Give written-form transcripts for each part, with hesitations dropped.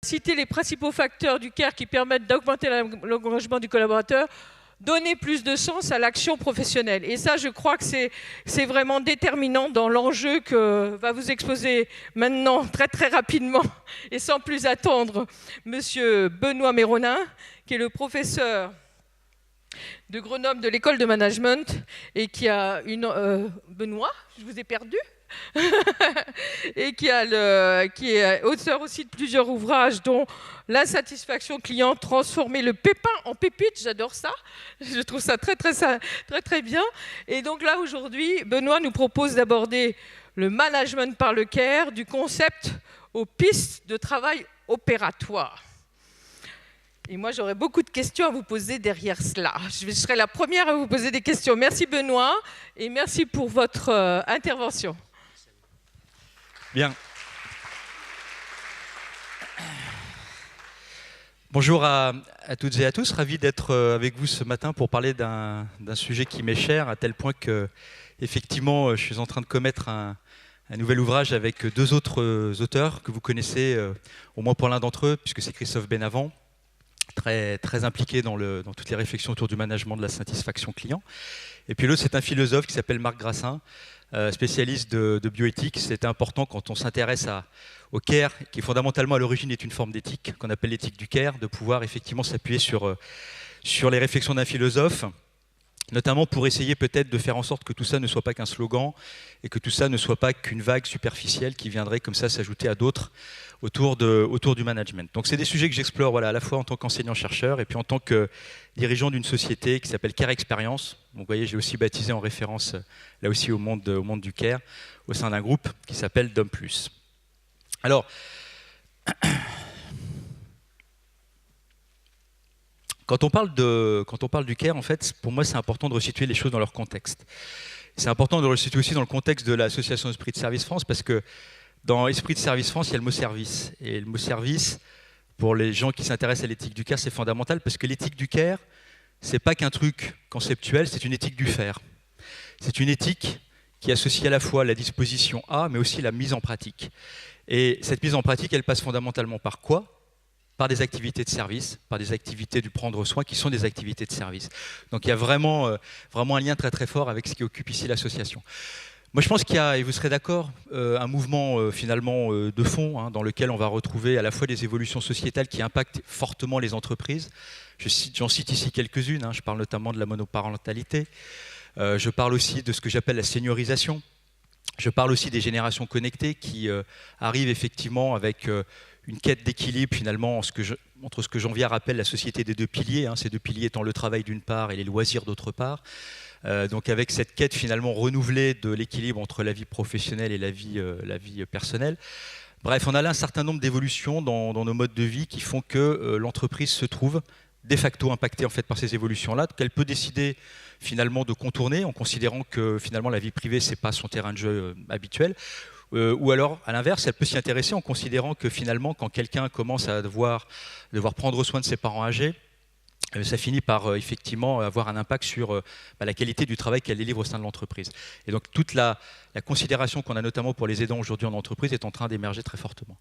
cité les principaux facteurs du CARE qui permettent d'augmenter l'engagement du collaborateur, donner plus de sens à l'action professionnelle. Et ça, je crois que c'est vraiment déterminant dans l'enjeu que va vous exposer maintenant, très très rapidement, et sans plus attendre, Monsieur Benoît Méronin, qui est le professeur de Grenoble de l'école de management, et qui a une... Benoît, je vous ai perdu et qui est auteur aussi de plusieurs ouvrages, dont L'insatisfaction client, transformer le pépin en pépite. J'adore ça, je trouve ça très très bien. Et donc là, aujourd'hui, Benoît nous propose d'aborder le management par le CARE, du concept aux pistes de travail opératoires. Et moi, j'aurais beaucoup de questions à vous poser derrière cela. Je serai la première à vous poser des questions. Merci Benoît, et merci pour votre intervention. Bien. Bonjour à toutes et à tous, ravi d'être avec vous ce matin pour parler d'un sujet qui m'est cher, à tel point que, effectivement, je suis en train de commettre un nouvel ouvrage avec deux autres auteurs que vous connaissez, au moins pour l'un d'entre eux, puisque c'est Christophe Benavent, très impliqué dans toutes les réflexions autour du management de la satisfaction client. Et puis l'autre, c'est un philosophe qui s'appelle Marc Grassin, spécialiste de bioéthique. C'est important quand on s'intéresse au CARE, qui fondamentalement à l'origine est une forme d'éthique, qu'on appelle l'éthique du CARE, de pouvoir effectivement s'appuyer sur les réflexions d'un philosophe, notamment pour essayer peut-être de faire en sorte que tout ça ne soit pas qu'un slogan et que tout ça ne soit pas qu'une vague superficielle qui viendrait comme ça s'ajouter à d'autres autour du management. Donc c'est des sujets que j'explore à la fois en tant qu'enseignant-chercheur et puis en tant que dirigeant d'une société qui s'appelle CARE Experience. Donc vous voyez, j'ai aussi baptisé en référence là aussi au monde du CARE, au sein d'un groupe qui s'appelle DOM+. Alors, quand on parle du CARE, en fait, pour moi, c'est important de resituer les choses dans leur contexte. C'est important de le resituer aussi dans le contexte de l'association Esprit de Service France, parce que dans Esprit de Service France, il y a le mot service. Et le mot service, pour les gens qui s'intéressent à l'éthique du CARE, c'est fondamental, parce que l'éthique du CARE, c'est pas qu'un truc conceptuel, c'est une éthique du faire. C'est une éthique qui associe à la fois la disposition à, mais aussi la mise en pratique. Et cette mise en pratique, elle passe fondamentalement par quoi ? Par des activités de service, par des activités du prendre soin qui sont des activités de service. Donc il y a vraiment un lien très très fort avec ce qui occupe ici l'association. Moi je pense qu'il y a, et vous serez d'accord, un mouvement finalement de fond dans lequel on va retrouver à la fois des évolutions sociétales qui impactent fortement les entreprises. J'en cite ici quelques-unes, je parle notamment de la monoparentalité, je parle aussi de ce que j'appelle la seniorisation, je parle aussi des générations connectées qui arrivent effectivement avec une quête d'équilibre finalement entre ce que Jean-Viard appelle la société des deux piliers, ces deux piliers étant le travail d'une part et les loisirs d'autre part. Donc avec cette quête finalement renouvelée de l'équilibre entre la vie professionnelle et la vie personnelle. Bref, on a là un certain nombre d'évolutions dans nos modes de vie qui font que l'entreprise se trouve de facto impactée en fait par ces évolutions-là, qu'elle peut décider finalement de contourner en considérant que finalement la vie privée c'est pas son terrain de jeu habituel. Ou alors, à l'inverse, elle peut s'y intéresser en considérant que finalement, quand quelqu'un commence à devoir prendre soin de ses parents âgés, ça finit par effectivement avoir un impact sur la qualité du travail qu'elle délivre au sein de l'entreprise. Et donc toute la considération qu'on a notamment pour les aidants aujourd'hui en entreprise est en train d'émerger très fortement.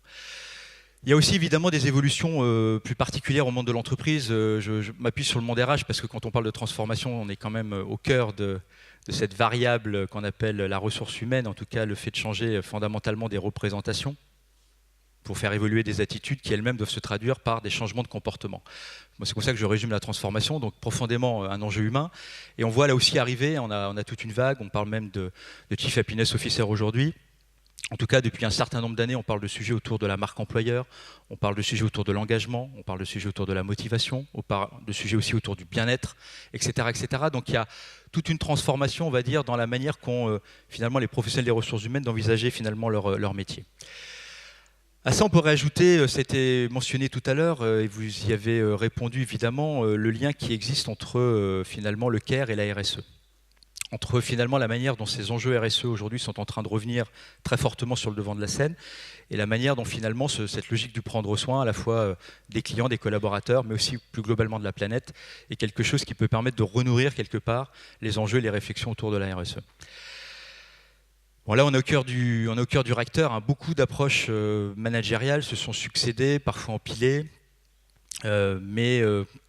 Il y a aussi évidemment des évolutions plus particulières au monde de l'entreprise. Je m'appuie sur le monde RH parce que quand on parle de transformation, on est quand même au cœur de cette variable qu'on appelle la ressource humaine, en tout cas le fait de changer fondamentalement des représentations pour faire évoluer des attitudes qui elles-mêmes doivent se traduire par des changements de comportement. Moi, c'est comme ça que je résume la transformation, donc profondément un enjeu humain. Et on voit là aussi arriver, on a toute une vague, on parle même de Chief Happiness Officer aujourd'hui. En tout cas, depuis un certain nombre d'années, on parle de sujets autour de la marque employeur, on parle de sujets autour de l'engagement, on parle de sujets autour de la motivation, on parle de sujets aussi autour du bien-être, etc., etc. Donc il y a toute une transformation, on va dire, dans la manière qu'ont finalement les professionnels des ressources humaines d'envisager finalement leur métier. À ça, on pourrait ajouter, c'était mentionné tout à l'heure, et vous y avez répondu évidemment, le lien qui existe entre finalement le CARE et la RSE. Entre finalement la manière dont ces enjeux RSE aujourd'hui sont en train de revenir très fortement sur le devant de la scène et la manière dont finalement cette logique du prendre soin à la fois des clients, des collaborateurs, mais aussi plus globalement de la planète est quelque chose qui peut permettre de renourrir quelque part les enjeux et les réflexions autour de la RSE. Bon, là, on est au cœur du réacteur, hein. Beaucoup d'approches managériales se sont succédées, parfois empilées. Mais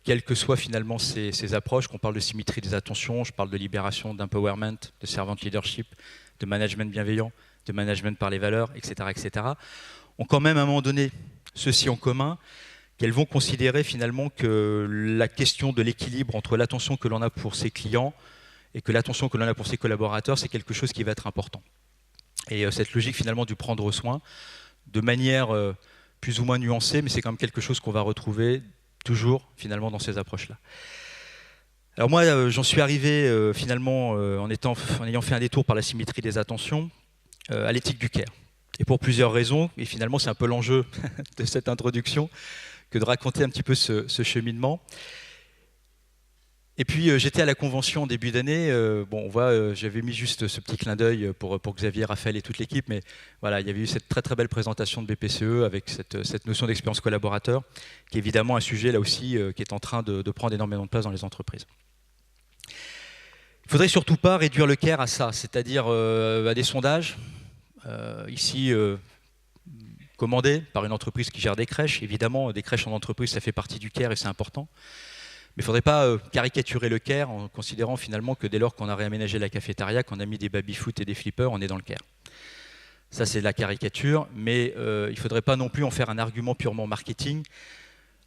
quelles que soient finalement ces approches, qu'on parle de symétrie des attentions, je parle de libération, d'empowerment, de servant leadership, de management bienveillant, de management par les valeurs, etc., ont quand même à un moment donné ceci en commun, qu'elles vont considérer finalement que la question de l'équilibre entre l'attention que l'on a pour ses clients et que l'attention que l'on a pour ses collaborateurs, c'est quelque chose qui va être important. Et cette logique finalement du prendre soin, de manière plus ou moins nuancée, mais c'est quand même quelque chose qu'on va retrouver toujours finalement dans ces approches-là. Alors moi, j'en suis arrivé finalement en ayant fait un détour par la symétrie des attentions à l'éthique du care. Et pour plusieurs raisons, et finalement c'est un peu l'enjeu de cette introduction, que de raconter un petit peu ce cheminement. Et puis j'étais à la convention en début d'année. Bon, on voit, j'avais mis juste ce petit clin d'œil pour Xavier, Raphaël et toute l'équipe, mais voilà, il y avait eu cette très très belle présentation de BPCE avec cette notion d'expérience collaborateur, qui est évidemment un sujet là aussi qui est en train de prendre énormément de place dans les entreprises. Il ne faudrait surtout pas réduire le care à ça, c'est-à-dire à des sondages, ici commandés par une entreprise qui gère des crèches. Évidemment, des crèches en entreprise, ça fait partie du care et c'est important. Mais il ne faudrait pas caricaturer le care en considérant finalement que dès lors qu'on a réaménagé la cafétéria, qu'on a mis des baby-foot et des flippers, on est dans le care. Ça, c'est de la caricature, mais il ne faudrait pas non plus en faire un argument purement marketing.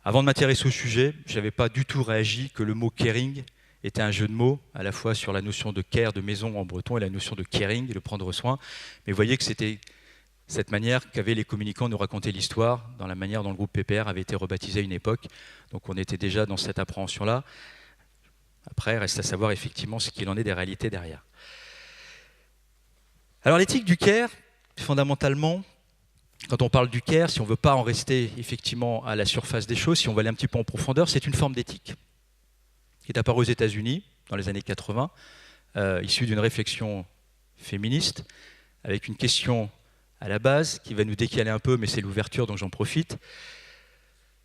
Avant de m'intéresser au sujet, je n'avais pas du tout réagi que le mot caring était un jeu de mots, à la fois sur la notion de care, de maison en breton, et la notion de caring, de prendre soin. Mais vous voyez que c'était cette manière qu'avaient les communicants de nous raconter l'histoire, dans la manière dont le groupe PPR avait été rebaptisé à une époque. Donc on était déjà dans cette appréhension-là. Après, reste à savoir effectivement ce qu'il en est des réalités derrière. Alors l'éthique du care, fondamentalement, quand on parle du care, si on ne veut pas en rester effectivement à la surface des choses, si on va aller un petit peu en profondeur, c'est une forme d'éthique qui est apparue aux États-Unis dans les années 80, issue d'une réflexion féministe, avec une question à la base, qui va nous décaler un peu, mais c'est l'ouverture, donc j'en profite.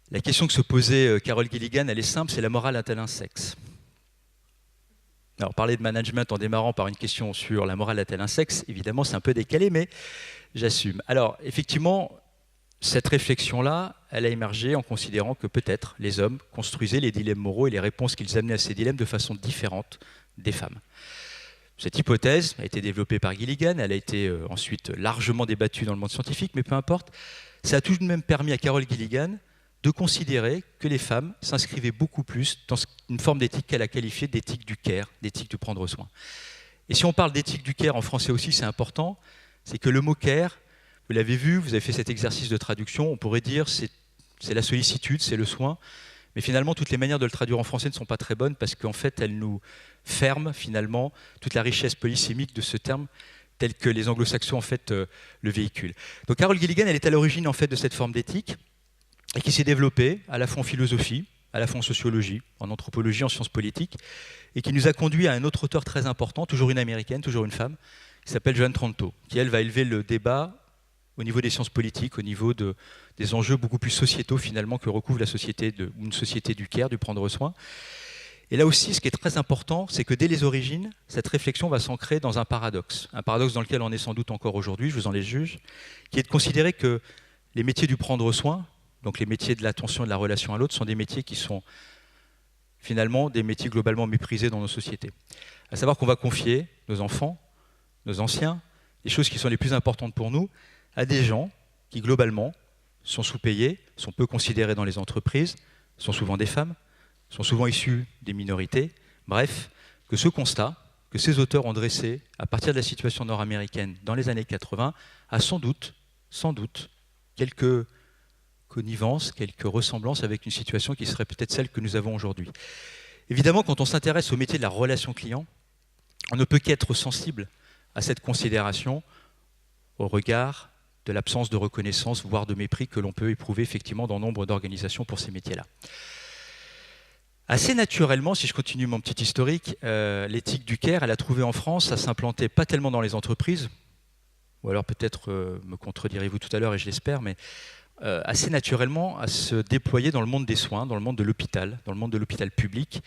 La question que se posait Carol Gilligan, elle est simple, c'est la morale a-t-elle un sexe? Alors parler de management en démarrant par une question sur la morale a-t-elle un sexe, évidemment c'est un peu décalé, mais j'assume. Alors effectivement, cette réflexion-là, elle a émergé en considérant que peut-être les hommes construisaient les dilemmes moraux et les réponses qu'ils amenaient à ces dilemmes de façon différente des femmes. Cette hypothèse a été développée par Gilligan, elle a été ensuite largement débattue dans le monde scientifique, mais peu importe, ça a tout de même permis à Carol Gilligan de considérer que les femmes s'inscrivaient beaucoup plus dans une forme d'éthique qu'elle a qualifiée d'éthique du care, d'éthique du prendre soin. Et si on parle d'éthique du care en français aussi, c'est important, c'est que le mot care, vous l'avez vu, vous avez fait cet exercice de traduction, on pourrait dire c'est la sollicitude, c'est le soin, mais finalement toutes les manières de le traduire en français ne sont pas très bonnes parce qu'en fait elles nous ferment finalement toute la richesse polysémique de ce terme tel que les anglo-saxons en fait le véhiculent. Donc Carol Gilligan, elle est à l'origine en fait de cette forme d'éthique et qui s'est développée à la fois en philosophie, à la fois en sociologie, en anthropologie, en sciences politiques, et qui nous a conduit à un autre auteur très important, toujours une américaine, toujours une femme, qui s'appelle Joan Tronto, qui elle va élever le débat au niveau des sciences politiques, au niveau des enjeux beaucoup plus sociétaux finalement que recouvre la société, une société du care, du prendre soin. Et là aussi, ce qui est très important, c'est que dès les origines, cette réflexion va s'ancrer dans un paradoxe dans lequel on est sans doute encore aujourd'hui, je vous en les juge, qui est de considérer que les métiers du prendre soin, donc les métiers de l'attention et de la relation à l'autre, sont des métiers qui sont finalement des métiers globalement méprisés dans nos sociétés. À savoir qu'on va confier nos enfants, nos anciens, les choses qui sont les plus importantes pour nous, à des gens qui globalement sont sous-payés, sont peu considérés dans les entreprises, sont souvent des femmes, sont souvent issus des minorités. Bref, que ce constat que ces auteurs ont dressé à partir de la situation nord-américaine dans les années 80 a sans doute quelques connivences, quelques ressemblances avec une situation qui serait peut-être celle que nous avons aujourd'hui. Évidemment, quand on s'intéresse au métier de la relation client, on ne peut qu'être sensible à cette considération au regard de l'absence de reconnaissance, voire de mépris que l'on peut éprouver effectivement dans nombre d'organisations pour ces métiers-là. Assez naturellement, si je continue mon petit historique, l'éthique du care, elle a trouvé en France à s'implanter pas tellement dans les entreprises, ou alors peut-être me contredirez-vous tout à l'heure et je l'espère, mais assez naturellement à se déployer dans le monde des soins, dans le monde de l'hôpital, dans le monde de l'hôpital public.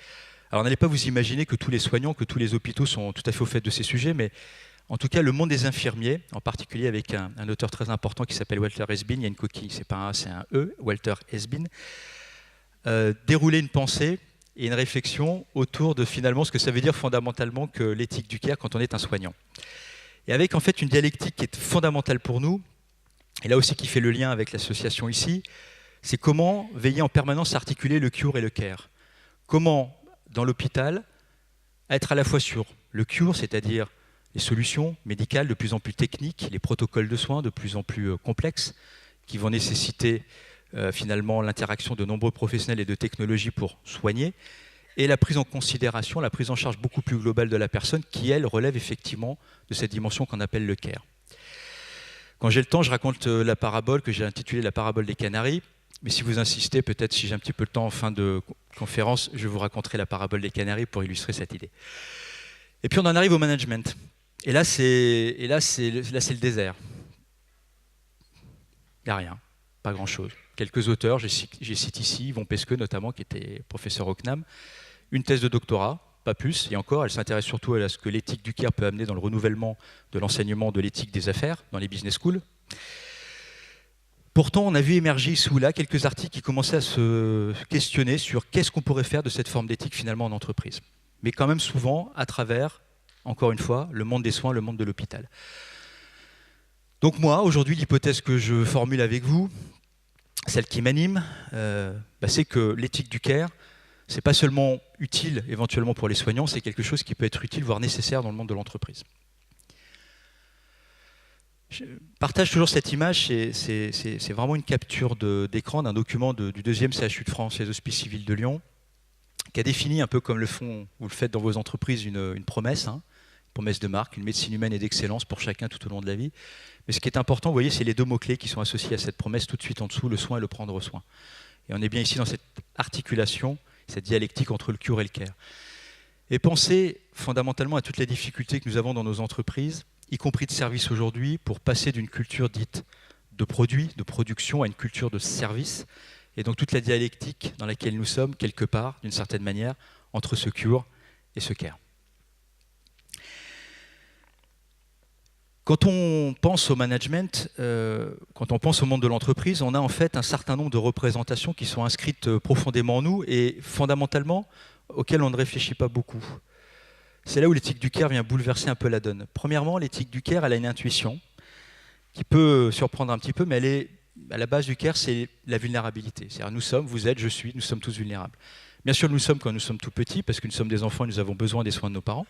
Alors n'allez pas vous imaginer que tous les soignants, que tous les hôpitaux sont tout à fait au fait de ces sujets, mais En tout cas, le monde des infirmiers, en particulier avec un auteur très important qui s'appelle Walter Hesbin, il y a une coquille, c'est pas un A, c'est un E, Walter Hesbin, déroulait une pensée et une réflexion autour de finalement ce que ça veut dire fondamentalement que l'éthique du care quand on est un soignant. Et avec en fait une dialectique qui est fondamentale pour nous, et là aussi qui fait le lien avec l'association ici, c'est comment veiller en permanence à articuler le cure et le care. Comment, dans l'hôpital, être à la fois sur le cure, c'est-à-dire les solutions médicales de plus en plus techniques, les protocoles de soins de plus en plus complexes, qui vont nécessiter finalement l'interaction de nombreux professionnels et de technologies pour soigner, et la prise en considération, la prise en charge beaucoup plus globale de la personne, qui, elle, relève effectivement de cette dimension qu'on appelle le care. Quand j'ai le temps, je raconte la parabole que j'ai intitulée la parabole des Canaries, mais si vous insistez, peut-être si j'ai un petit peu de temps en fin de conférence, je vous raconterai la parabole des Canaries pour illustrer cette idée. Et puis on en arrive au management. Et là, c'est le désert. Il n'y a rien, pas grand-chose. Quelques auteurs, j'ai cité ici, Yvon Pesqueux notamment, qui était professeur au CNAM, une thèse de doctorat, pas plus, et encore, elle s'intéresse surtout à ce que l'éthique du care peut amener dans le renouvellement de l'enseignement de l'éthique des affaires dans les business schools. Pourtant, on a vu émerger ici ou là quelques articles qui commençaient à se questionner sur qu'est-ce qu'on pourrait faire de cette forme d'éthique finalement en entreprise. Mais quand même souvent à travers, encore une fois, le monde des soins, le monde de l'hôpital. Donc moi, aujourd'hui, l'hypothèse que je formule avec vous, celle qui m'anime, c'est que l'éthique du care, c'est pas seulement utile éventuellement pour les soignants, c'est quelque chose qui peut être utile, voire nécessaire dans le monde de l'entreprise. Je partage toujours cette image, c'est vraiment une capture d'écran d'un document du 2e CHU de France, les Hospices Civils de Lyon, qui a défini un peu comme vous le faites dans vos entreprises, une promesse, une promesse de marque, une médecine humaine et d'excellence pour chacun tout au long de la vie. Mais ce qui est important, vous voyez, c'est les 2 mots-clés qui sont associés à cette promesse tout de suite en dessous, le soin et le prendre soin. Et on est bien ici dans cette articulation, cette dialectique entre le cure et le care. Et pensez fondamentalement à toutes les difficultés que nous avons dans nos entreprises, y compris de services aujourd'hui, pour passer d'une culture dite de produit, de production, à une culture de service, et donc toute la dialectique dans laquelle nous sommes, quelque part, d'une certaine manière, entre ce cure et ce care. Quand on pense au management, quand on pense au monde de l'entreprise, on a en fait un certain nombre de représentations qui sont inscrites profondément en nous et fondamentalement auxquelles on ne réfléchit pas beaucoup. C'est là où l'éthique du care vient bouleverser un peu la donne. Premièrement, l'éthique du care, elle a une intuition qui peut surprendre un petit peu, mais elle est, à la base du care, c'est la vulnérabilité. C'est-à-dire nous sommes, vous êtes, je suis, nous sommes tous vulnérables. Bien sûr, nous sommes quand nous sommes tout petits, parce que nous sommes des enfants et nous avons besoin des soins de nos parents.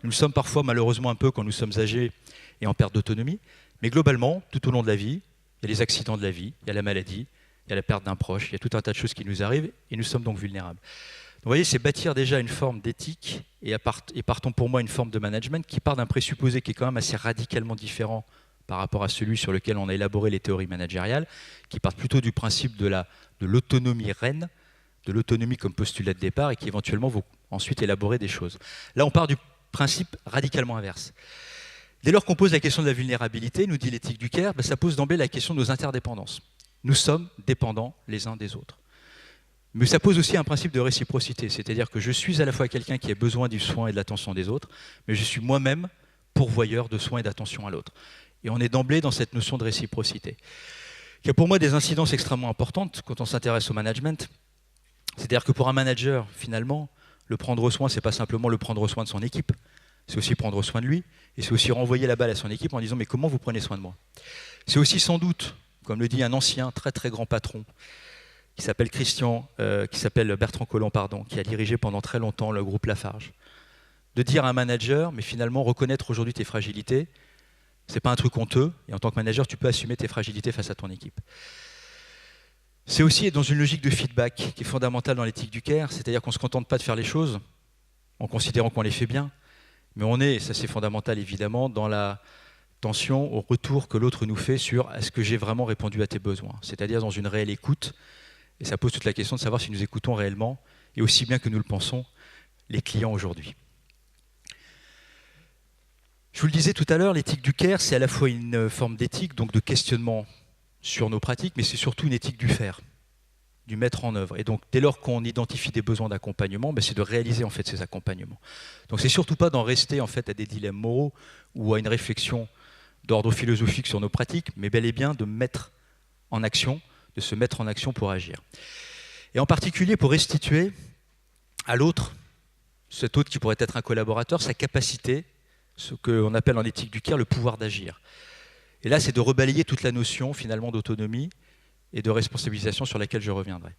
Nous sommes parfois, malheureusement, un peu quand nous sommes âgés et en perte d'autonomie. Mais globalement, tout au long de la vie, il y a les accidents de la vie, il y a la maladie, il y a la perte d'un proche, il y a tout un tas de choses qui nous arrivent et nous sommes donc vulnérables. Donc, vous voyez, c'est bâtir déjà une forme d'éthique et partons pour moi une forme de management qui part d'un présupposé qui est quand même assez radicalement différent par rapport à celui sur lequel on a élaboré les théories managériales, qui partent plutôt du principe de l'autonomie reine, de l'autonomie comme postulat de départ et qui éventuellement vont ensuite élaborer des choses. Là, on part du principe radicalement inverse. Dès lors qu'on pose la question de la vulnérabilité, nous dit l'éthique du care, ça pose d'emblée la question de nos interdépendances. Nous sommes dépendants les uns des autres. Mais ça pose aussi un principe de réciprocité, c'est-à-dire que je suis à la fois quelqu'un qui a besoin du soin et de l'attention des autres, mais je suis moi-même pourvoyeur de soins et d'attention à l'autre. Et on est d'emblée dans cette notion de réciprocité, qui a pour moi des incidences extrêmement importantes quand on s'intéresse au management. C'est-à-dire que pour un manager, finalement, le prendre soin, ce n'est pas simplement le prendre soin de son équipe, c'est aussi prendre soin de lui, et c'est aussi renvoyer la balle à son équipe en disant « mais comment vous prenez soin de moi ?» C'est aussi sans doute, comme le dit un ancien très très grand patron, qui s'appelle Bertrand Collomb, qui a dirigé pendant très longtemps le groupe Lafarge, de dire à un manager, mais finalement reconnaître aujourd'hui tes fragilités, ce n'est pas un truc honteux, et en tant que manager, tu peux assumer tes fragilités face à ton équipe. C'est aussi être dans une logique de feedback qui est fondamentale dans l'éthique du care, c'est-à-dire qu'on ne se contente pas de faire les choses en considérant qu'on les fait bien, mais on est, ça c'est fondamental évidemment, dans la tension au retour que l'autre nous fait sur est-ce que j'ai vraiment répondu à tes besoins, c'est-à-dire dans une réelle écoute, et ça pose toute la question de savoir si nous écoutons réellement, et aussi bien que nous le pensons, les clients aujourd'hui. Je vous le disais tout à l'heure, l'éthique du care, c'est à la fois une forme d'éthique, donc de questionnement sur nos pratiques, mais c'est surtout une éthique du faire du mettre en œuvre. Et donc, dès lors qu'on identifie des besoins d'accompagnement, c'est de réaliser en fait ces accompagnements. Donc, c'est surtout pas d'en rester en fait à des dilemmes moraux ou à une réflexion d'ordre philosophique sur nos pratiques, mais bel et bien de mettre en action, de se mettre en action pour agir. Et en particulier pour restituer à l'autre, cet autre qui pourrait être un collaborateur, sa capacité, ce qu'on appelle en éthique du care le pouvoir d'agir. Et là, c'est de rebalayer toute la notion finalement d'autonomie et de responsabilisation sur laquelle je reviendrai.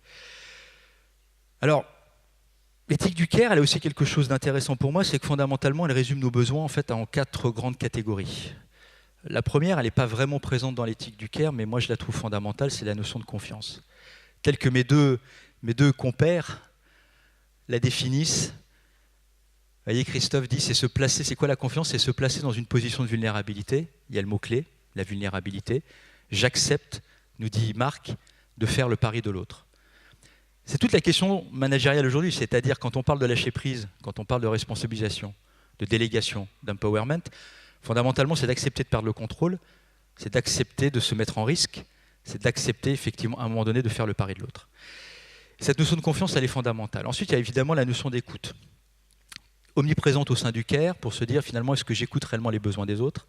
Alors, l'éthique du care, elle a aussi quelque chose d'intéressant pour moi, c'est que fondamentalement, elle résume nos besoins en fait en 4 grandes catégories. La première, elle n'est pas vraiment présente dans l'éthique du care, mais moi je la trouve fondamentale, c'est la notion de confiance. Telle que mes deux compères la définissent. Vous voyez, Christophe dit, c'est se placer, c'est quoi la confiance? C'est se placer dans une position de vulnérabilité. Il y a le mot-clé, la vulnérabilité. J'accepte, nous dit Marc, de faire le pari de l'autre. C'est toute la question managériale aujourd'hui, c'est-à-dire quand on parle de lâcher prise, quand on parle de responsabilisation, de délégation, d'empowerment, fondamentalement, c'est d'accepter de perdre le contrôle, c'est d'accepter de se mettre en risque, c'est d'accepter effectivement à un moment donné de faire le pari de l'autre. Cette notion de confiance, elle est fondamentale. Ensuite, il y a évidemment la notion d'écoute, omniprésente au sein du care, pour se dire finalement, est-ce que j'écoute réellement les besoins des autres?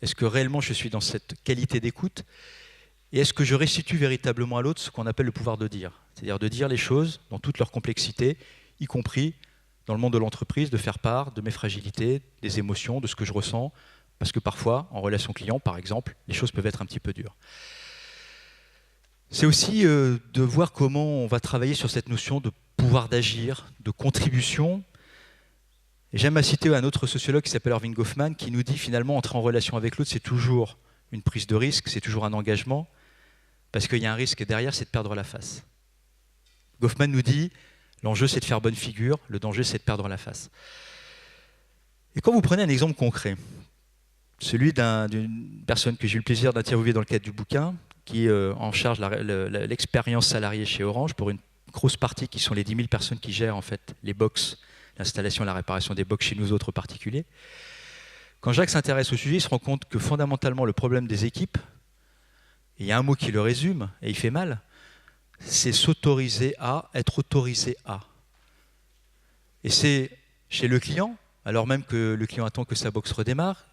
Est-ce que réellement je suis dans cette qualité d'écoute? Et est-ce que je restitue véritablement à l'autre ce qu'on appelle le pouvoir de dire? C'est-à-dire de dire les choses dans toute leur complexité, y compris dans le monde de l'entreprise, de faire part de mes fragilités, des émotions, de ce que je ressens, parce que parfois, en relation client, par exemple, les choses peuvent être un petit peu dures. C'est aussi de voir comment on va travailler sur cette notion de pouvoir d'agir, de contribution. Et j'aime à citer un autre sociologue qui s'appelle Erving Goffman, qui nous dit finalement, entrer en relation avec l'autre, c'est toujours une prise de risque, c'est toujours un engagement, parce qu'il y a un risque derrière, c'est de perdre la face. Goffman nous dit, l'enjeu c'est de faire bonne figure, le danger c'est de perdre la face. Et quand vous prenez un exemple concret, celui d'une personne que j'ai eu le plaisir d'interviewer dans le cadre du bouquin, qui est en charge de l'expérience salariée chez Orange, pour une grosse partie qui sont les 10 000 personnes qui gèrent en fait les box, l'installation et la réparation des box chez nous autres particuliers. Quand Jacques s'intéresse au sujet, il se rend compte que fondamentalement le problème des équipes, et il y a un mot qui le résume, et il fait mal, c'est s'autoriser à être autorisé à. Et c'est chez le client, alors même que le client attend que sa box redémarre,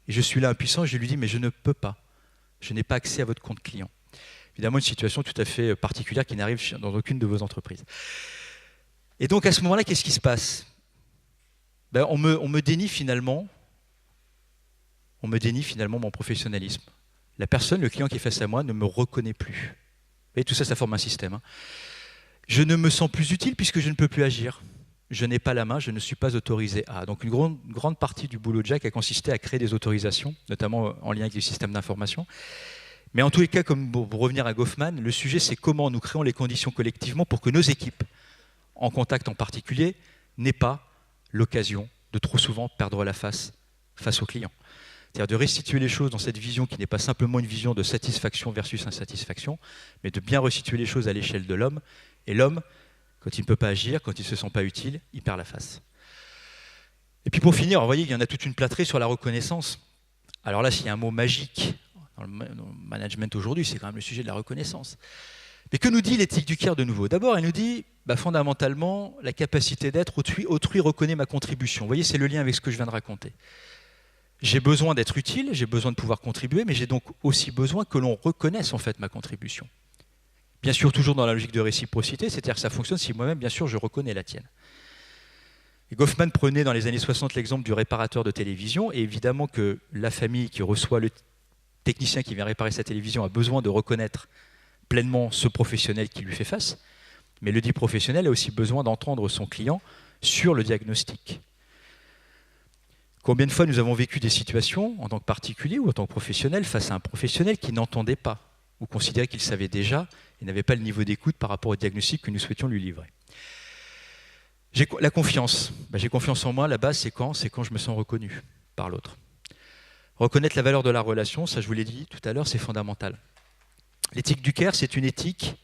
et je suis là impuissant, et je lui dis mais je ne peux pas, je n'ai pas accès à votre compte client. Évidemment une situation tout à fait particulière qui n'arrive dans aucune de vos entreprises. Et donc à ce moment-là, qu'est-ce qui se passe? On me dénie finalement mon professionnalisme. La personne, le client qui est face à moi, ne me reconnaît plus. Et tout ça, ça forme un système. Je ne me sens plus utile puisque je ne peux plus agir. Je n'ai pas la main, je ne suis pas autorisé à. Donc une grande partie du boulot de Jacques a consisté à créer des autorisations, notamment en lien avec les systèmes d'information. Mais en tous les cas, comme pour revenir à Goffman, le sujet c'est comment nous créons les conditions collectivement pour que nos équipes, en contact en particulier, n'aient pas l'occasion de trop souvent perdre la face aux clients. C'est-à-dire de restituer les choses dans cette vision qui n'est pas simplement une vision de satisfaction versus insatisfaction, mais de bien restituer les choses à l'échelle de l'homme. Et l'homme, quand il ne peut pas agir, quand il ne se sent pas utile, il perd la face. Et puis pour finir, vous voyez, il y en a toute une plâtrée sur la reconnaissance. Alors là, s'il y a un mot magique dans le management aujourd'hui, c'est quand même le sujet de la reconnaissance. Mais que nous dit l'éthique du care de nouveau? D'abord, elle nous dit fondamentalement la capacité d'être, autrui reconnaît ma contribution. Vous voyez, c'est le lien avec ce que je viens de raconter. J'ai besoin d'être utile, j'ai besoin de pouvoir contribuer, mais j'ai donc aussi besoin que l'on reconnaisse en fait ma contribution. Bien sûr, toujours dans la logique de réciprocité, c'est-à-dire que ça fonctionne si moi-même, bien sûr, je reconnais la tienne. Et Goffman prenait dans les années 60 l'exemple du réparateur de télévision, et évidemment que la famille qui reçoit le technicien qui vient réparer sa télévision a besoin de reconnaître pleinement ce professionnel qui lui fait face, mais le dit professionnel a aussi besoin d'entendre son client sur le diagnostic. Combien de fois nous avons vécu des situations, en tant que particulier ou en tant que professionnel, face à un professionnel qui n'entendait pas, ou considérait qu'il savait déjà et n'avait pas le niveau d'écoute par rapport au diagnostic que nous souhaitions lui livrer. La confiance. J'ai confiance en moi, la base, c'est quand je me sens reconnu par l'autre. Reconnaître la valeur de la relation, ça je vous l'ai dit tout à l'heure, c'est fondamental. L'éthique du care, c'est une éthique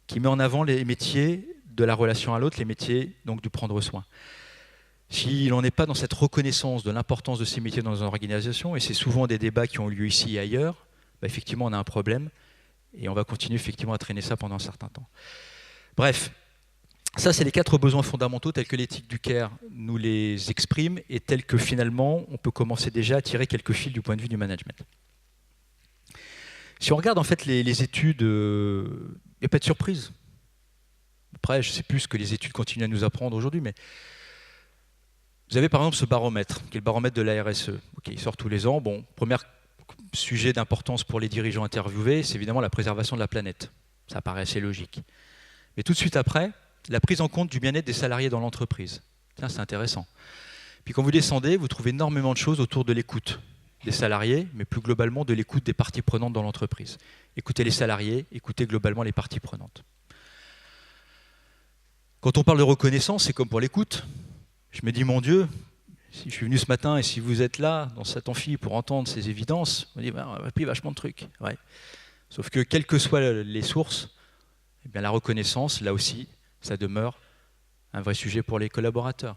qui met en avant les métiers de la relation à l'autre, les métiers donc du prendre soin. Si l'on n'est pas dans cette reconnaissance de l'importance de ces métiers dans une organisation, et c'est souvent des débats qui ont lieu ici et ailleurs, effectivement on a un problème, Et on va continuer effectivement à traîner ça pendant un certain temps. Bref, ça c'est les 4 besoins fondamentaux tels que l'éthique du care nous les exprime et tels que finalement on peut commencer déjà à tirer quelques fils du point de vue du management. Si on regarde en fait les études, il n'y a pas de surprise. Après, je ne sais plus ce que les études continuent à nous apprendre aujourd'hui, mais vous avez par exemple ce baromètre, qui est le baromètre de la RSE. Okay, il sort tous les ans. Bon, premier sujet d'importance pour les dirigeants interviewés, c'est évidemment la préservation de la planète. Ça paraît assez logique. Mais tout de suite après, la prise en compte du bien-être des salariés dans l'entreprise. Tiens, c'est intéressant. Puis quand vous descendez, vous trouvez énormément de choses autour de l'écoute des salariés, mais plus globalement de l'écoute des parties prenantes dans l'entreprise. Écoutez les salariés, écoutez globalement les parties prenantes. Quand on parle de reconnaissance, c'est comme pour l'écoute. Je me dis, mon Dieu, si je suis venu ce matin et si vous êtes là, dans cet amphi, pour entendre ces évidences, on dit, ben, on a appris vachement de trucs. Ouais. Sauf que, quelles que soient les sources, eh bien, la reconnaissance, là aussi, ça demeure un vrai sujet pour les collaborateurs.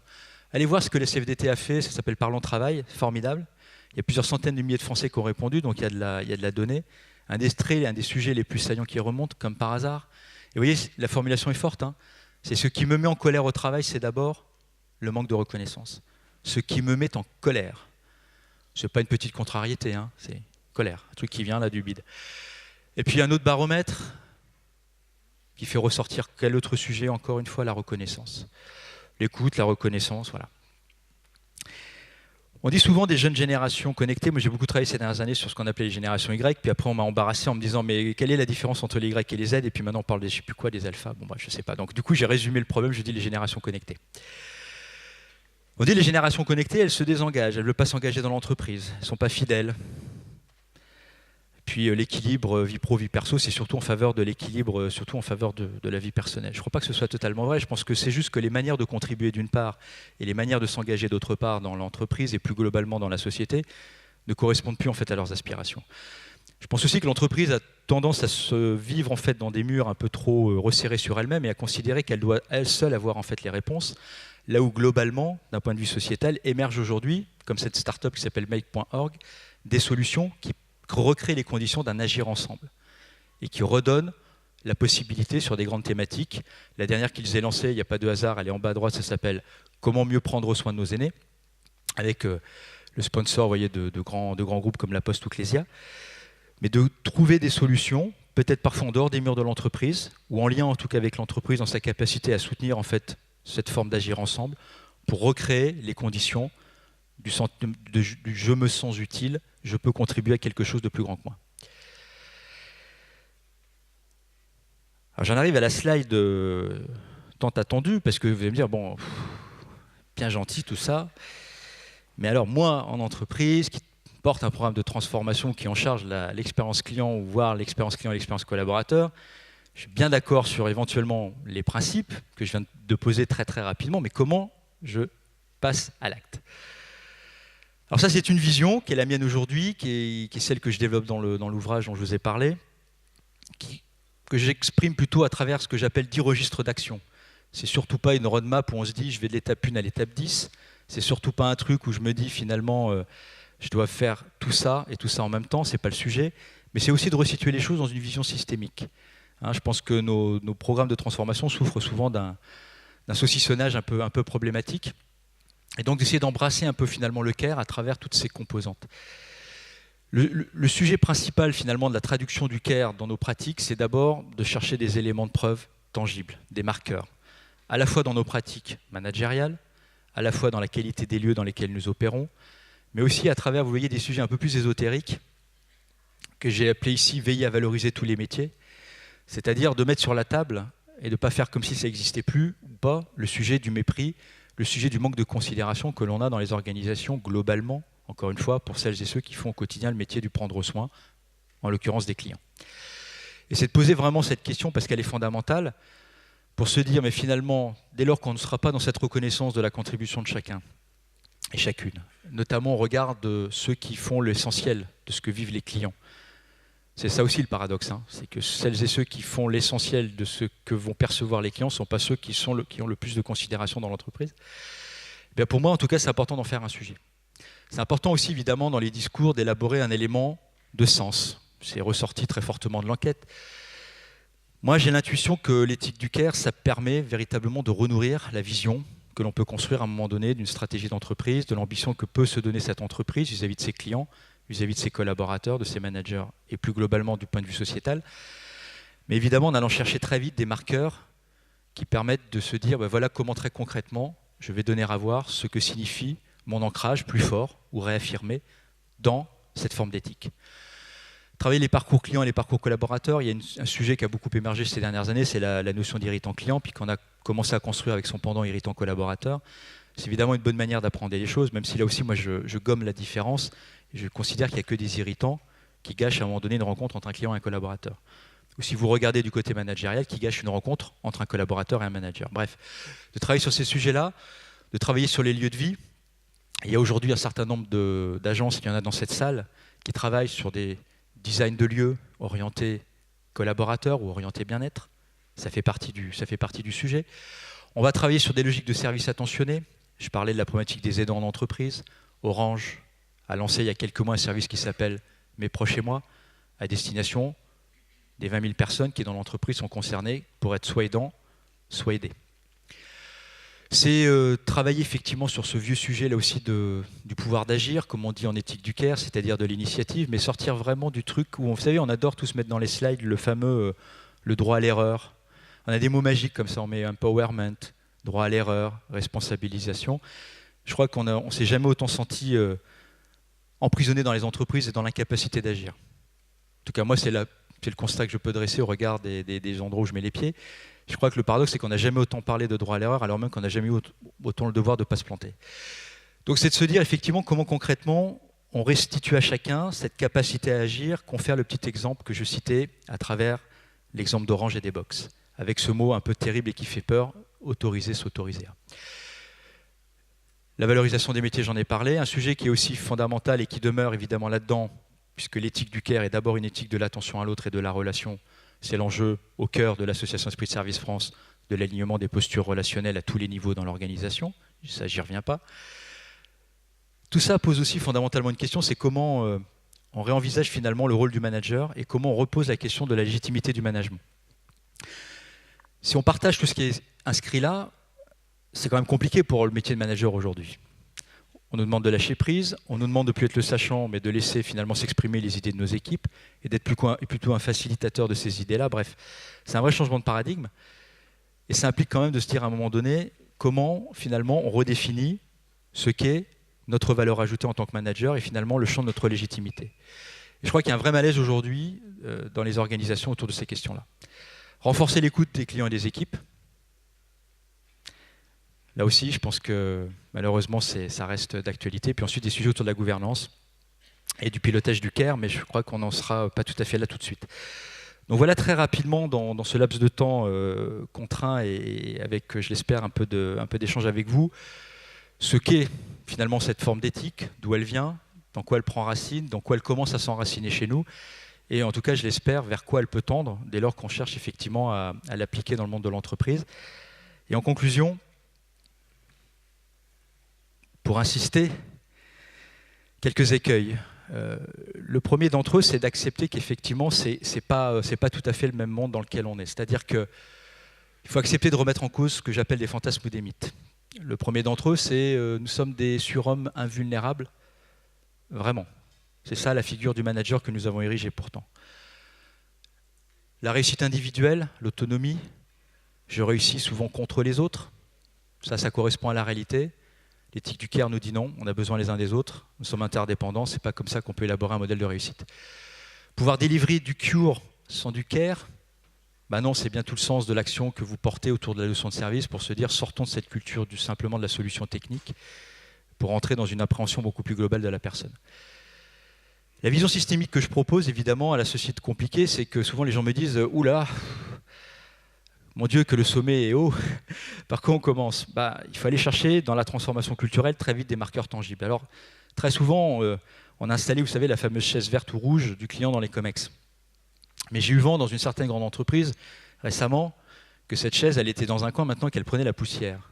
Allez voir ce que la CFDT a fait, ça s'appelle Parlons Travail, formidable. Il y a plusieurs centaines de milliers de Français qui ont répondu, donc il y a de la donnée. Un des sujets les plus saillants qui remonte, comme par hasard. Et vous voyez, la formulation est forte. Hein. C'est ce qui me met en colère au travail, c'est d'abord le manque de reconnaissance. Ce qui me met en colère. Ce n'est pas une petite contrariété, hein, c'est colère, un truc qui vient là du bide. Et puis un autre baromètre qui fait ressortir quel autre sujet, encore une fois, la reconnaissance. L'écoute, la reconnaissance, voilà. On dit souvent des jeunes générations connectées. Moi, j'ai beaucoup travaillé ces dernières années sur ce qu'on appelait les générations Y. Puis après, on m'a embarrassé en me disant, mais quelle est la différence entre les Y et les Z? Et puis maintenant, on parle des je ne sais plus quoi, des alphas. Bon, bref, je ne sais pas. Donc, du coup, j'ai résumé le problème. Je dis les générations connectées. On dit les générations connectées, elles se désengagent. Elles ne veulent pas s'engager dans l'entreprise. Elles ne sont pas fidèles. Puis l'équilibre vie pro, vie perso, c'est surtout en faveur de l'équilibre, surtout en faveur de la vie personnelle. Je ne crois pas que ce soit totalement vrai. Je pense que c'est juste que les manières de contribuer d'une part et les manières de s'engager d'autre part dans l'entreprise et plus globalement dans la société ne correspondent plus en fait à leurs aspirations. Je pense aussi que l'entreprise a tendance à se vivre en fait dans des murs un peu trop resserrés sur elle-même et à considérer qu'elle doit elle seule avoir en fait les réponses. Là où globalement, d'un point de vue sociétal, émergent aujourd'hui, comme cette start-up qui s'appelle Make.org, des solutions qui recréent les conditions d'un agir ensemble et qui redonnent la possibilité sur des grandes thématiques. La dernière qu'ils aient lancée, il n'y a pas de hasard, elle est en bas à droite, ça s'appelle « Comment mieux prendre soin de nos aînés ?» avec le sponsor vous voyez, de grands groupes comme La Poste ou Clésia. Mais de trouver des solutions, peut-être parfois en dehors des murs de l'entreprise, ou en lien en tout cas avec l'entreprise dans sa capacité à soutenir en fait cette forme d'agir ensemble, pour recréer les conditions du je me sens utile, je peux contribuer à quelque chose de plus grand que moi. Alors j'en arrive à la slide tant attendue, parce que vous allez me dire, bon, bien gentil tout ça, mais alors moi, en entreprise, qui porte un programme de transformation qui en charge l'expérience client, ou voire l'expérience client et l'expérience collaborateur, je suis bien d'accord sur éventuellement les principes que je viens de poser très très rapidement, mais comment je passe à l'acte? Alors ça, c'est une vision qui est la mienne aujourd'hui, qui est celle que je développe dans l'ouvrage dont je vous ai parlé, que j'exprime plutôt à travers ce que j'appelle 10 registres d'action. C'est surtout pas une roadmap où on se dit je vais de l'étape 1 à l'étape 10. C'est surtout pas un truc où je me dis finalement je dois faire tout ça et tout ça en même temps. C'est pas le sujet. Mais c'est aussi de resituer les choses dans une vision systémique. Hein, je pense que nos programmes de transformation souffrent souvent d'un saucissonnage un peu problématique. Et donc d'essayer d'embrasser un peu finalement le care à travers toutes ces composantes. Le sujet principal finalement de la traduction du care dans nos pratiques, c'est d'abord de chercher des éléments de preuve tangibles, des marqueurs, à la fois dans nos pratiques managériales, à la fois dans la qualité des lieux dans lesquels nous opérons, mais aussi à travers, vous voyez, des sujets un peu plus ésotériques que j'ai appelés ici « veiller à valoriser tous les métiers », c'est-à-dire de mettre sur la table et de ne pas faire comme si ça n'existait plus ou pas le sujet du mépris, le sujet du manque de considération que l'on a dans les organisations globalement, encore une fois, pour celles et ceux qui font au quotidien le métier du prendre soin, en l'occurrence des clients. Et c'est de poser vraiment cette question parce qu'elle est fondamentale pour se dire, mais finalement, dès lors qu'on ne sera pas dans cette reconnaissance de la contribution de chacun et chacune, notamment au regard de ceux qui font l'essentiel de ce que vivent les clients. C'est ça aussi le paradoxe, hein, c'est que celles et ceux qui font l'essentiel de ce que vont percevoir les clients ne sont pas ceux qui ont le plus de considération dans l'entreprise. Bien pour moi, en tout cas, c'est important d'en faire un sujet. C'est important aussi, évidemment, dans les discours, d'élaborer un élément de sens. c'est ressorti très fortement de l'enquête. Moi, j'ai l'intuition que l'éthique du care, ça permet véritablement de renourrir la vision que l'on peut construire à un moment donné d'une stratégie d'entreprise, de l'ambition que peut se donner cette entreprise vis-à-vis de ses clients, vis-à-vis de ses collaborateurs, de ses managers, et plus globalement du point de vue sociétal. Mais évidemment, en allant chercher très vite des marqueurs qui permettent de se dire, ben voilà comment très concrètement, je vais donner à voir ce que signifie mon ancrage plus fort ou réaffirmé dans cette forme d'éthique. Travailler les parcours clients et les parcours collaborateurs, il y a un sujet qui a beaucoup émergé ces dernières années, c'est la notion d'irritant client, puis qu'on a commencé à construire avec son pendant irritant collaborateur. C'est évidemment une bonne manière d'apprendre les choses, même si là aussi, moi, je gomme la différence. Je considère qu'il n'y a que des irritants qui gâchent à un moment donné une rencontre entre un client et un collaborateur. Ou si vous regardez du côté managérial, qui gâche une rencontre entre un collaborateur et un manager. Bref, de travailler sur ces sujets-là, de travailler sur les lieux de vie. Il y a aujourd'hui un certain nombre d'agences, il y en a dans cette salle, qui travaillent sur des design de lieux orientés collaborateurs ou orientés bien-être. Ça fait partie du sujet. On va travailler sur des logiques de services attentionnés. Je parlais de la problématique des aidants en entreprise. Orange a lancé il y a quelques mois un service qui s'appelle Mes proches et moi, à destination des 20 000 personnes qui dans l'entreprise sont concernées pour être soit aidants, soit aidés. C'est travailler effectivement sur ce vieux sujet là aussi du pouvoir d'agir, comme on dit en éthique du care, c'est-à-dire de l'initiative, mais sortir vraiment du truc où, vous savez, on adore tous mettre dans les slides le fameux le droit à l'erreur. On a des mots magiques comme ça, on met empowerment, droit à l'erreur, responsabilisation. Je crois qu'on ne s'est jamais autant senti emprisonné dans les entreprises et dans l'incapacité d'agir. En tout cas, moi, c'est le constat que je peux dresser au regard des endroits où je mets les pieds. Je crois que le paradoxe, c'est qu'on n'a jamais autant parlé de droit à l'erreur, alors même qu'on n'a jamais eu autant le devoir de ne pas se planter. Donc c'est de se dire effectivement comment concrètement on restitue à chacun cette capacité à agir, confère le petit exemple que je citais à travers l'exemple d'Orange et des box, avec ce mot un peu terrible et qui fait peur, autoriser, s'autoriser. La valorisation des métiers, j'en ai parlé, un sujet qui est aussi fondamental et qui demeure évidemment là-dedans, puisque l'éthique du care est d'abord une éthique de l'attention à l'autre et de la relation. C'est l'enjeu au cœur de l'association Esprit de Service France, de l'alignement des postures relationnelles à tous les niveaux dans l'organisation. Ça, j'y reviens pas. Tout ça pose aussi fondamentalement une question, c'est comment on réenvisage finalement le rôle du manager et comment on repose la question de la légitimité du management. Si on partage tout ce qui est inscrit là, c'est quand même compliqué pour le métier de manager aujourd'hui. On nous demande de lâcher prise, on nous demande de ne plus être le sachant, mais de laisser finalement s'exprimer les idées de nos équipes et d'être plutôt un facilitateur de ces idées-là. Bref, c'est un vrai changement de paradigme. Et ça implique quand même de se dire à un moment donné comment finalement on redéfinit ce qu'est notre valeur ajoutée en tant que manager et finalement le champ de notre légitimité. Et je crois qu'il y a un vrai malaise aujourd'hui dans les organisations autour de ces questions-là. Renforcer l'écoute des clients et des équipes. Là aussi, je pense que malheureusement, ça reste d'actualité. Puis ensuite, des sujets autour de la gouvernance et du pilotage du care, mais je crois qu'on n'en sera pas tout à fait là tout de suite. Donc voilà très rapidement, dans ce laps de temps contraint et avec, je l'espère, un peu d'échange avec vous, ce qu'est finalement cette forme d'éthique, d'où elle vient, dans quoi elle prend racine, dans quoi elle commence à s'enraciner chez nous, et en tout cas, je l'espère, vers quoi elle peut tendre dès lors qu'on cherche effectivement à l'appliquer dans le monde de l'entreprise. Et en conclusion, pour insister, quelques écueils. Le premier d'entre eux, c'est d'accepter qu'effectivement, c'est pas tout à fait le même monde dans lequel on est. C'est-à-dire qu'il faut accepter de remettre en cause ce que j'appelle des fantasmes ou des mythes. Le premier d'entre eux, c'est nous sommes des surhommes invulnérables. Vraiment. C'est ça la figure du manager que nous avons érigée pourtant. La réussite individuelle, l'autonomie, je réussis souvent contre les autres. Ça correspond à la réalité. L'éthique du care nous dit non, on a besoin les uns des autres, nous sommes interdépendants, c'est pas comme ça qu'on peut élaborer un modèle de réussite. Pouvoir délivrer du cure sans du care, ben non, c'est bien tout le sens de l'action que vous portez autour de la leçon de service pour se dire sortons de cette culture simplement de la solution technique pour entrer dans une appréhension beaucoup plus globale de la personne. La vision systémique que je propose, évidemment, à la société compliquée, c'est que souvent les gens me disent « Oula, mon Dieu, que le sommet est haut !» Par quoi on commence ? Il faut aller chercher dans la transformation culturelle très vite des marqueurs tangibles. Alors, très souvent, on a installé, vous savez, la fameuse chaise verte ou rouge du client dans les COMEX. Mais j'ai eu vent dans une certaine grande entreprise récemment que cette chaise, elle était dans un coin maintenant qu'elle prenait la poussière.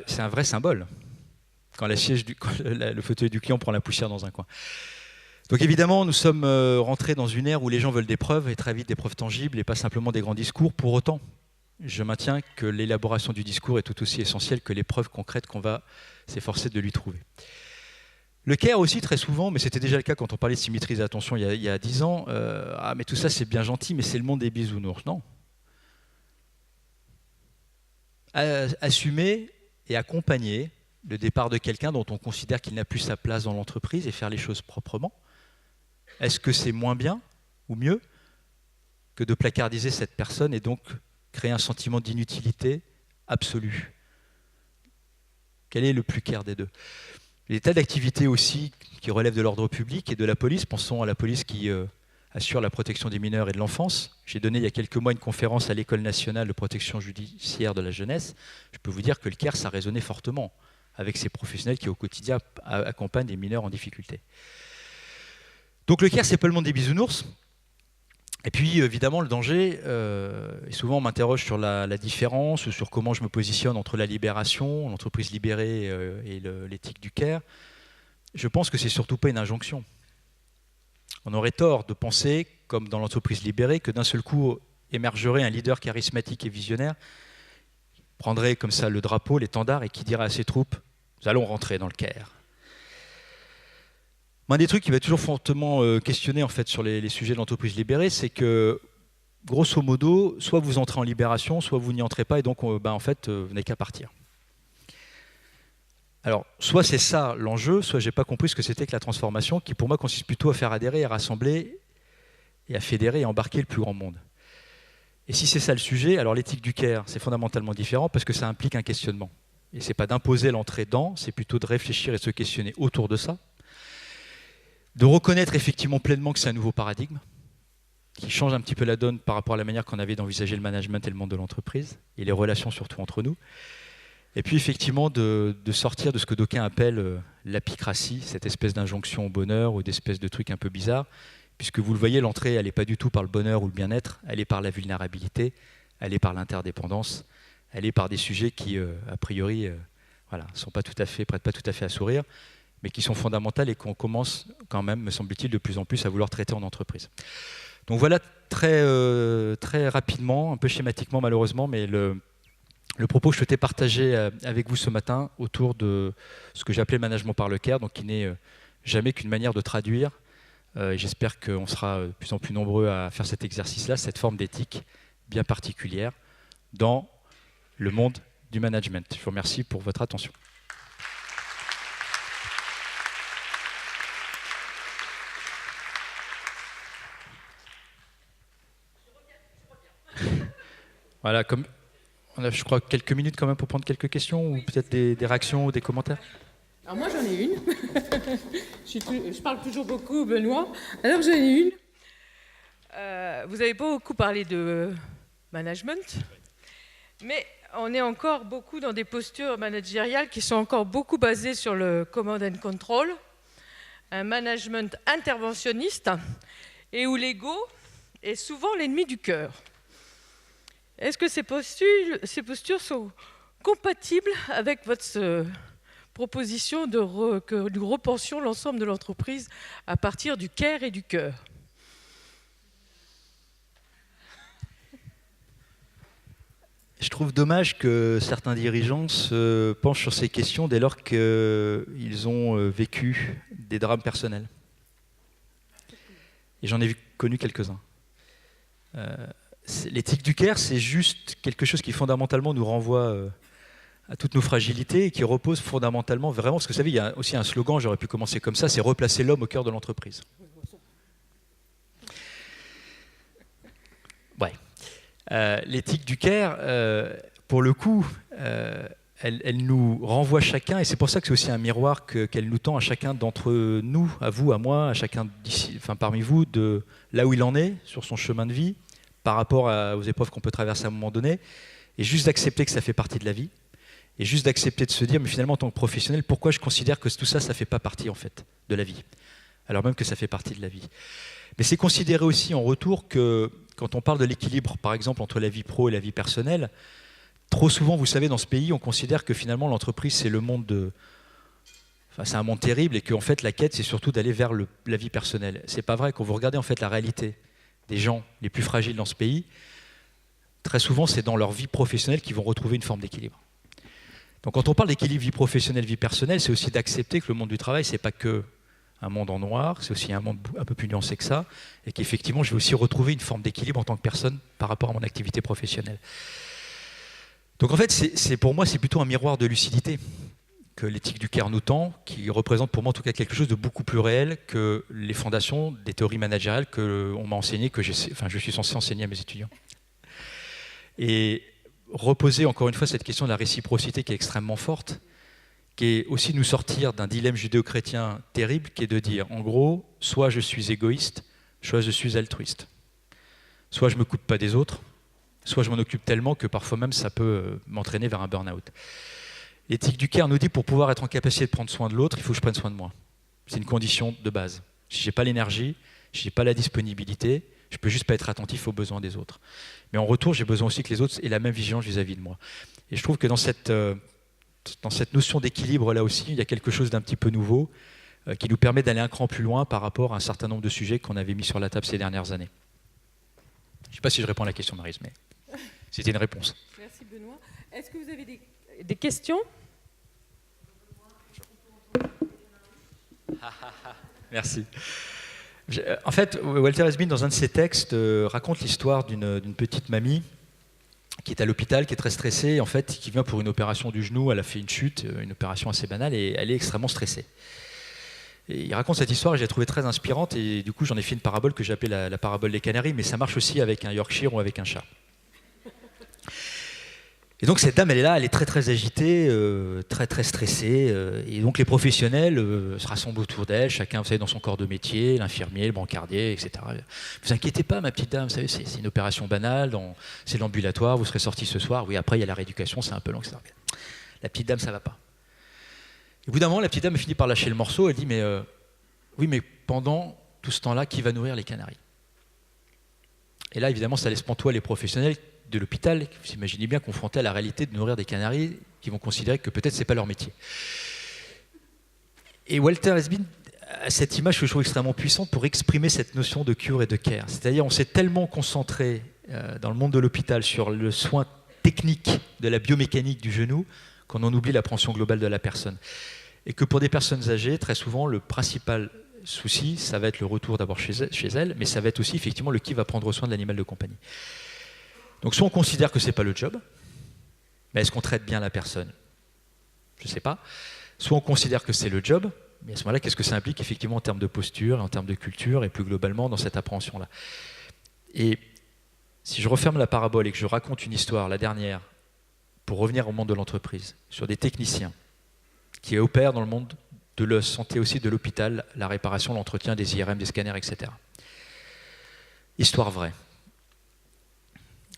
C'est un vrai symbole quand le fauteuil du client prend la poussière dans un coin. Donc évidemment, nous sommes rentrés dans une ère où les gens veulent des preuves, et très vite des preuves tangibles, et pas simplement des grands discours. Pour autant, je maintiens que l'élaboration du discours est tout aussi essentielle que les preuves concrètes qu'on va s'efforcer de lui trouver. Le CARE aussi, très souvent, mais c'était déjà le cas quand on parlait de symétrie d'attention il y a 10 ans, ah mais tout ça c'est bien gentil, mais c'est le monde des bisounours. Non. Assumer et accompagner le départ de quelqu'un dont on considère qu'il n'a plus sa place dans l'entreprise et faire les choses proprement. Est-ce que c'est moins bien ou mieux que de placardiser cette personne et donc créer un sentiment d'inutilité absolue? Quel est le plus CARE des deux? Les tas d'activités aussi qui relèvent de l'ordre public et de la police. Pensons à la police qui assure la protection des mineurs et de l'enfance. J'ai donné il y a quelques mois une conférence à l'École nationale de protection judiciaire de la jeunesse. Je peux vous dire que le CARE, ça résonnait fortement avec ces professionnels qui au quotidien accompagnent des mineurs en difficulté. Donc le CARE, c'est pas le monde des bisounours. Et puis évidemment le danger, et souvent on m'interroge sur la différence, sur comment je me positionne entre la libération, l'entreprise libérée et l'éthique du CARE. Je pense que c'est surtout pas une injonction. On aurait tort de penser, comme dans l'entreprise libérée, que d'un seul coup émergerait un leader charismatique et visionnaire, prendrait comme ça le drapeau, l'étendard, et qui dirait à ses troupes « Nous allons rentrer dans le CARE ». Un des trucs qui va toujours fortement questionner en fait, sur les sujets de l'entreprise libérée, c'est que, grosso modo, soit vous entrez en libération, soit vous n'y entrez pas, et donc en fait, vous n'avez qu'à partir. Alors, soit c'est ça l'enjeu, soit j'ai pas compris ce que c'était que la transformation, qui pour moi consiste plutôt à faire adhérer, à rassembler, et à fédérer et à embarquer le plus grand monde. Et si c'est ça le sujet, alors l'éthique du CARE, c'est fondamentalement différent, parce que ça implique un questionnement. Et c'est pas d'imposer l'entrée dans, c'est plutôt de réfléchir et de se questionner autour de ça, de reconnaître effectivement pleinement que c'est un nouveau paradigme qui change un petit peu la donne par rapport à la manière qu'on avait d'envisager le management et le monde de l'entreprise, et les relations surtout entre nous. Et puis effectivement de sortir de ce que d'aucuns appellent l'apicratie, cette espèce d'injonction au bonheur ou d'espèce de truc un peu bizarre, puisque vous le voyez, l'entrée, elle n'est pas du tout par le bonheur ou le bien-être, elle est par la vulnérabilité, elle est par l'interdépendance, elle est par des sujets qui, a priori, voilà, prêtent pas tout à fait à sourire, mais qui sont fondamentales et qu'on commence quand même, me semble-t-il, de plus en plus à vouloir traiter en entreprise. Donc voilà très rapidement, un peu schématiquement malheureusement, mais le propos que je souhaitais partager avec vous ce matin autour de ce que j'appelais le management par le CARE, donc qui n'est jamais qu'une manière de traduire, et j'espère qu'on sera de plus en plus nombreux à faire cet exercice-là, cette forme d'éthique bien particulière dans le monde du management. Je vous remercie pour votre attention. Voilà, comme on a, je crois, quelques minutes quand même pour prendre quelques questions, ou peut-être des réactions ou des commentaires. Alors moi j'en ai une. Je parle toujours beaucoup, Benoît. Alors j'en ai une. Vous avez beaucoup parlé de management, mais on est encore beaucoup dans des postures managériales qui sont encore beaucoup basées sur le command and control, un management interventionniste, et où l'ego est souvent l'ennemi du cœur. Est-ce que ces postures sont compatibles avec votre proposition que nous repensions l'ensemble de l'entreprise à partir du CARE et du cœur? Je trouve dommage que certains dirigeants se penchent sur ces questions dès lors qu'ils ont vécu des drames personnels. Et j'en ai connu quelques-uns. L'éthique du CARE, c'est juste quelque chose qui fondamentalement nous renvoie à toutes nos fragilités et qui repose fondamentalement vraiment, parce que vous savez, il y a aussi un slogan, j'aurais pu commencer comme ça, c'est replacer l'homme au cœur de l'entreprise. Ouais. L'éthique du CARE, pour le coup, elle nous renvoie chacun, et c'est pour ça que c'est aussi un miroir qu'elle nous tend à chacun d'entre nous, à vous, à moi, à chacun parmi vous, de là où il en est sur son chemin de vie, par rapport aux épreuves qu'on peut traverser à un moment donné, et juste d'accepter que ça fait partie de la vie, et juste d'accepter de se dire, mais finalement en tant que professionnel, pourquoi je considère que tout ça, ça ne fait pas partie en fait de la vie, alors même que ça fait partie de la vie. Mais c'est considérer aussi en retour que quand on parle de l'équilibre, par exemple, entre la vie pro et la vie personnelle, trop souvent, vous savez, dans ce pays, on considère que finalement l'entreprise, c'est le monde c'est un monde terrible et qu'en fait la quête c'est surtout d'aller vers la vie personnelle. C'est pas vrai. Quand vous regardez en fait la réalité des gens les plus fragiles dans ce pays, très souvent c'est dans leur vie professionnelle qu'ils vont retrouver une forme d'équilibre. Donc quand on parle d'équilibre vie professionnelle, vie personnelle, c'est aussi d'accepter que le monde du travail c'est pas que un monde en noir, c'est aussi un monde un peu plus nuancé que ça, et qu'effectivement je vais aussi retrouver une forme d'équilibre en tant que personne par rapport à mon activité professionnelle. Donc en fait, pour moi, c'est plutôt un miroir de lucidité que l'éthique du care nous tend, qui représente pour moi en tout cas quelque chose de beaucoup plus réel que les fondations des théories managériales qu'on m'a enseignées, je suis censé enseigner à mes étudiants. Et reposer encore une fois cette question de la réciprocité qui est extrêmement forte, qui est aussi nous sortir d'un dilemme judéo-chrétien terrible, qui est de dire, en gros, soit je suis égoïste, soit je suis altruiste. Soit je ne me coupe pas des autres, soit je m'en occupe tellement que parfois même ça peut m'entraîner vers un burn-out. L'éthique du care nous dit, pour pouvoir être en capacité de prendre soin de l'autre, il faut que je prenne soin de moi. C'est une condition de base. Si je n'ai pas l'énergie, si je n'ai pas la disponibilité, je ne peux juste pas être attentif aux besoins des autres. Mais en retour, j'ai besoin aussi que les autres aient la même vigilance vis-à-vis de moi. Et je trouve que dans cette notion d'équilibre, là aussi, il y a quelque chose d'un petit peu nouveau qui nous permet d'aller un cran plus loin par rapport à un certain nombre de sujets qu'on avait mis sur la table ces dernières années. Je ne sais pas si je réponds à la question, Maryse, mais c'était une réponse. Merci, Benoît. Est-ce que vous avez des questions? Merci. En fait, Walter Esbin, dans un de ses textes, raconte l'histoire d'une petite mamie qui est à l'hôpital, qui est très stressée, en fait, qui vient pour une opération du genou. Elle a fait une chute, une opération assez banale, et elle est extrêmement stressée. Et il raconte cette histoire et je l'ai trouvée très inspirante, et du coup j'en ai fait une parabole que j'ai appelée la parabole des canaris, mais ça marche aussi avec un Yorkshire ou avec un chat. Et donc cette dame, elle est là, elle est très très agitée, très très stressée, et donc les professionnels se rassemblent autour d'elle, chacun, vous savez, dans son corps de métier, l'infirmier, le brancardier, etc. Vous inquiétez pas, ma petite dame, vous savez, c'est une opération banale, c'est l'ambulatoire, vous serez sorti ce soir, oui, après il y a la rééducation, c'est un peu long, etc. La petite dame, ça va pas. Au bout d'un moment, la petite dame finit par lâcher le morceau, elle dit, mais oui, mais pendant tout ce temps-là, qui va nourrir les canaris? Et là, évidemment, ça laisse pantois les professionnels de l'hôpital, vous imaginez bien, confrontés à la réalité de nourrir des canaris, qui vont considérer que peut-être c'est pas leur métier. Et Walter Esbin a cette image que je trouve extrêmement puissante pour exprimer cette notion de cure et de care. C'est-à-dire, on s'est tellement concentré dans le monde de l'hôpital sur le soin technique de la biomécanique du genou qu'on en oublie l'appréhension globale de la personne. Et que pour des personnes âgées, très souvent, le principal souci, ça va être le retour d'abord chez elles, mais ça va être aussi effectivement le qui va prendre soin de l'animal de compagnie. Donc soit on considère que ce n'est pas le job, mais est-ce qu'on traite bien la personne? Je ne sais pas. Soit on considère que c'est le job, mais à ce moment-là, qu'est-ce que ça implique effectivement en termes de posture, en termes de culture, et plus globalement dans cette appréhension-là. Et si je referme la parabole et que je raconte une histoire, la dernière, pour revenir au monde de l'entreprise, sur des techniciens qui opèrent dans le monde de la santé aussi, de l'hôpital, la réparation, l'entretien des IRM, des scanners, etc. Histoire vraie.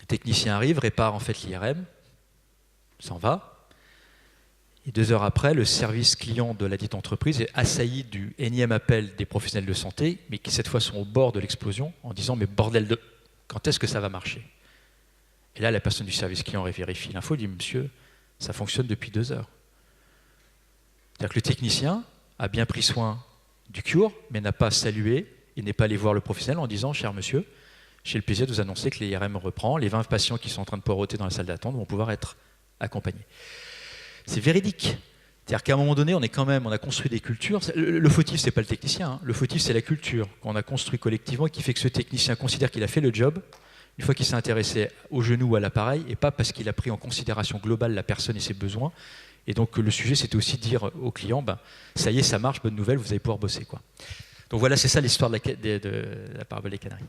Le technicien arrive, répare en fait l'IRM, s'en va, et 2 heures après, le service client de la dite entreprise est assailli du énième appel des professionnels de santé, mais qui cette fois sont au bord de l'explosion, en disant « mais bordel de... quand est-ce que ça va marcher ?» Et là, la personne du service client vérifie l'info, dit « monsieur, ça fonctionne depuis 2 heures. » C'est-à-dire que le technicien a bien pris soin du cure, mais n'a pas salué, et n'est pas allé voir le professionnel en disant « cher monsieur, j'ai le plaisir de vous annoncer que l'IRM reprend, les 20 patients qui sont en train de poireauter dans la salle d'attente vont pouvoir être accompagnés. » C'est véridique. C'est-à-dire qu'à un moment donné, on a construit des cultures. Le fautif, c'est pas le technicien. Hein. Le fautif, c'est la culture qu'on a construit collectivement et qui fait que ce technicien considère qu'il a fait le job une fois qu'il s'est intéressé au genou ou à l'appareil, et pas parce qu'il a pris en considération globale la personne et ses besoins. Et donc le sujet, c'était aussi de dire au client, ça y est, ça marche, bonne nouvelle, vous allez pouvoir bosser, quoi. Donc voilà, c'est ça l'histoire de la parabole des canaris.